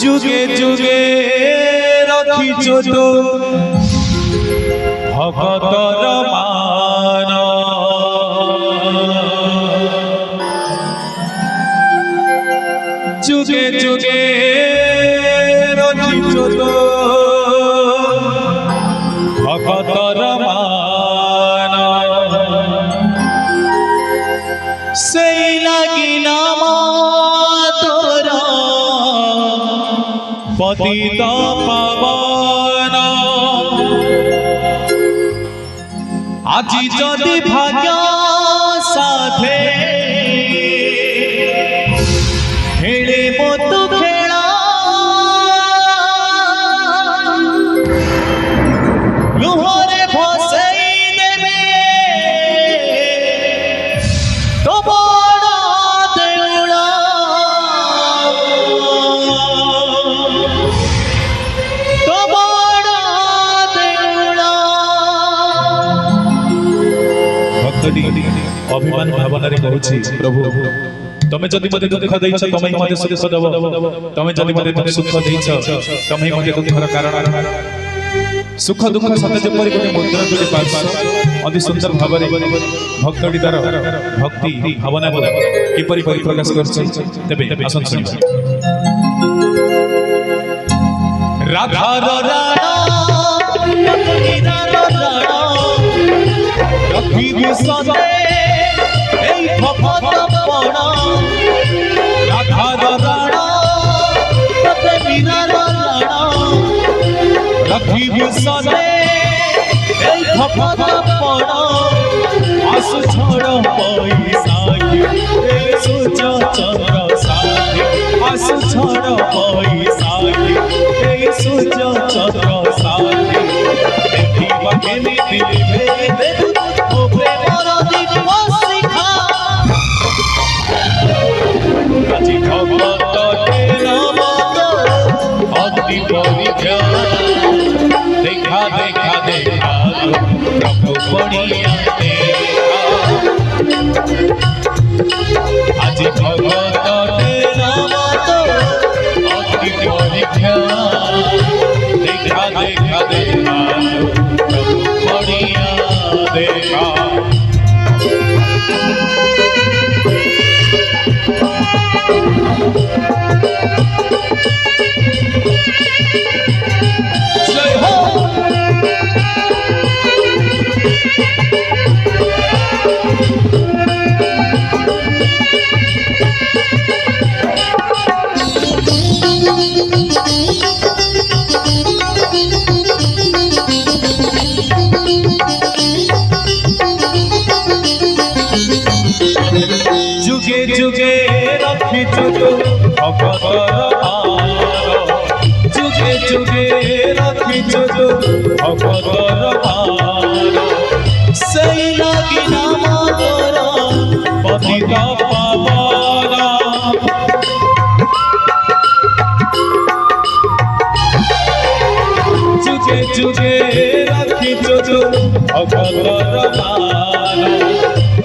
जुगे जुगे रखिछो तो भगतर मान जुगे जुगे रखिछो तो भगतर मान से लगी नाम पतित पावन আজি যদি भाग्य साथे खेले मत खेला लुहरे भसई देवे तो बड़ा देउला तो बड़ा देउला भक्तटी अभिमान भावना रे कहूछि प्रभु तमे जदि मते दुख दैछ तमे मते सुख देव तमे जदि मते सुख दैछ तमे मते दुखर कारण सुख दुख सते जेपरि कोने मुद्रा तुले पास अति सुंदर भाबरे भक्तटी तार भक्ति भावना को किपरि परिप्रकाश करछि तबे आसन सुनि राधा राणा मीरारा राणा रखी विसने এই ভবত পড়া রাধা রাণা তোতে মিরারা রাণা রখি বিসনে এই ভবত পড়া আসু ছড় পয়সা এই সুচ চন্দ্র সাথে আসু ছড় পয়সা এই সুচ চন্দ্র সাথে দেখিবা কেমিতি ভেবে ও প্রেমর দিব্য শিখা আজি ভগত নাম অতি পরিখ্যা देखा देखा देखा प्रभु बढ़िया देखा आज भगत नाम अति परीक्षा देखा देखा देखा प्रभु बढ़िया देखा जय हो जुगे जुगे रखिछु तो भगतर मान जुगे जुगे रखिछु तो भगतर मान सेई लागि नाम तोर पतित पावन जुगे जुगे रखिछु तो भगतर मान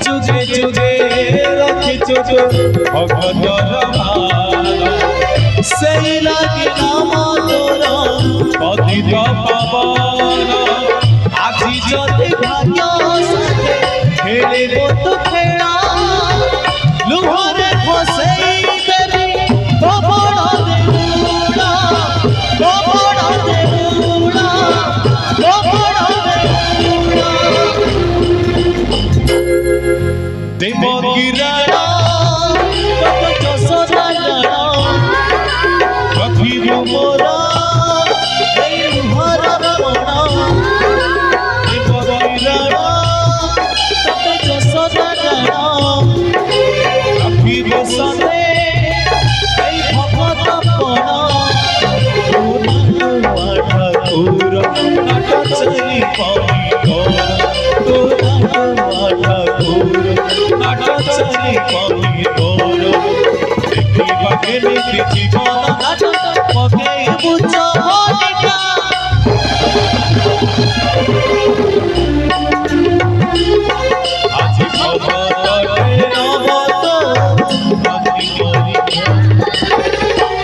जुगे जुगे रखिछु तो भगतर मान सेई लागि नाम तोर पतित पावन আজি যদি ভাগ্য সাথে খেলে মত খেলা লুহরে ফসেই দেবি তো বড় দেউলা তো বড় দেউলা তো বড় দেউলা দেবগিরাড়া কত যশোদা রাড়া রখিবু মোরা এই লুহর পড়া দেবগিরাড়া কত যশোদা রাড়া রখিবু সনে এই ভগত পড়া ঠাকুর নাট চলি পাই ঘর ঠাকুর নাট চলি পাই ঘর দেখিবা केमिति जीवन नाट पके बुझ मनिका आज भगतटे नमतो भक्ति परीक्षा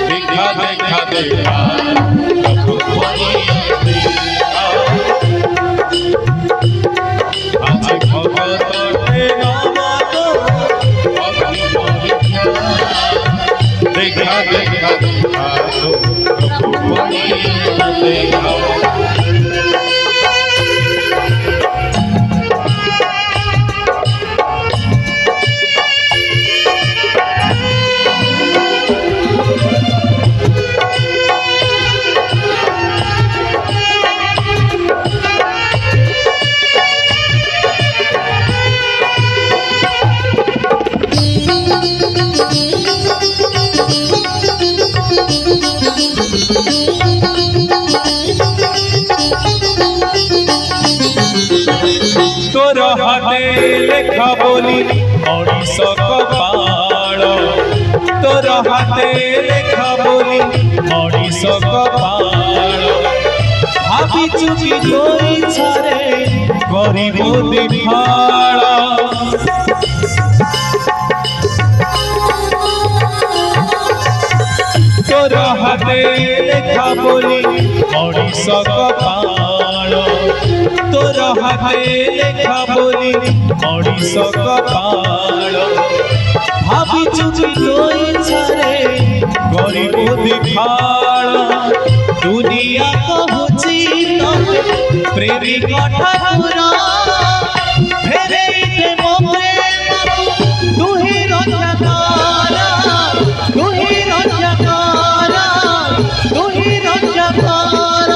देखा देखा देखा प्रभु बनिया आज भगतटे नमतो भक्ति परीक्षा देखा देखा देखा प्रभु बनिया देखा हाथे लेखा बोली मनीष कपाल तोर हाथे लेखा बोली मनीष कपाल भाभी चुकी तोरी छारे गरीब दिखाल तोर हाथे लेखा बोली मनीष कपाल तोर हाथे लेखा बोली मनीष कपाल भाभी चुकी तोरी छारे गरीब दिखाल दुनिया कहूची तोते प्रेमिक ठाकुर फेरे दे मो प्रेम तुही रक्षाकार तुही रक्षाकार तुही रक्षाकार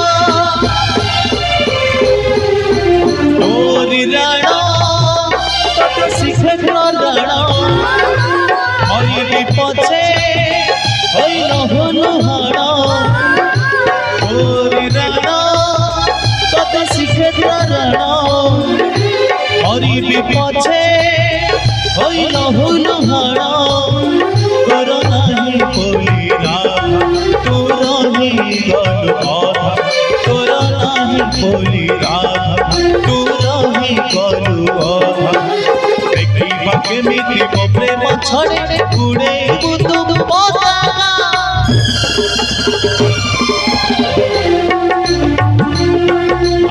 तोरी राणा तोते शिखर राणा हरि पछे होइल होनु हाणा तोरी राणा तोते शिखर राणा हरि पछे होइल होनु हाणा तोर नाही कोई राधा तोर ही गल आधा तोर नाही कोई राधा तोर ही गल आधा देखिबा केमिति मो प्रेम छड़े गुड़े बुदु पताका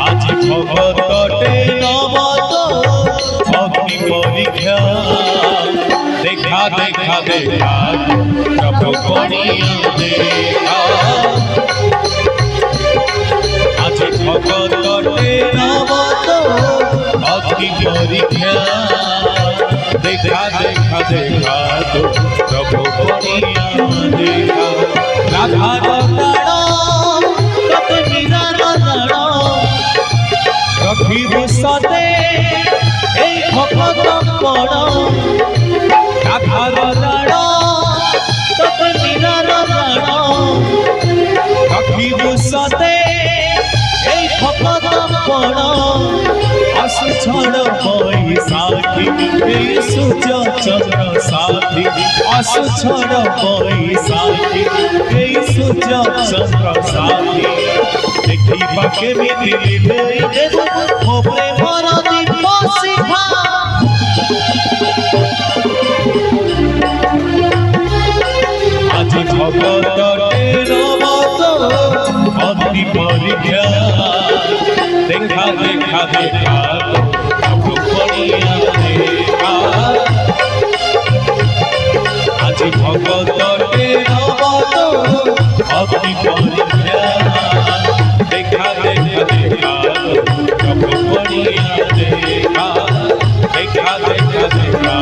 आज भगतटे नमतो भक्ति परीक्षा देखा देखा देखा प्रभु बनिया देखा आज भगतटे नमतो भक्ति परीक्षा देखा देखा देखा प्रभु बनिया देखा राधा राणा तत मीरारा राणा रखिबु सते ए भगत पण राधा राणा तत मीरारा राणा रखिबु सते ए भगत पण आसु छड़ बैसाखी ए सूर्य चंद्र साथी आसु छड़ बैसाखी ए सूर्य चंद्र साथी देखिबा केमिति लिभेई देबो मो प्रेमर दीप शिखा आज भगतटे नमतो भक्ति परीक्षा देखा देखा देखा प्रभु बनिया देखा आज भगतटे नमतो भक्ति परीक्षा देखा देखा देखा प्रभु बनिया देखा देखा देखा देखा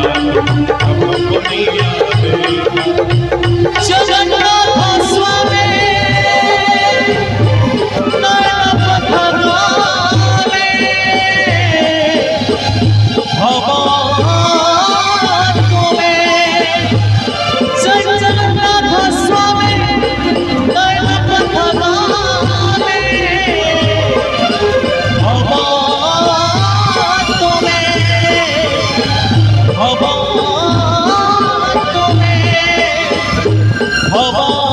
प्रभु बनिया देखा जगन्नाथ स्वामी भव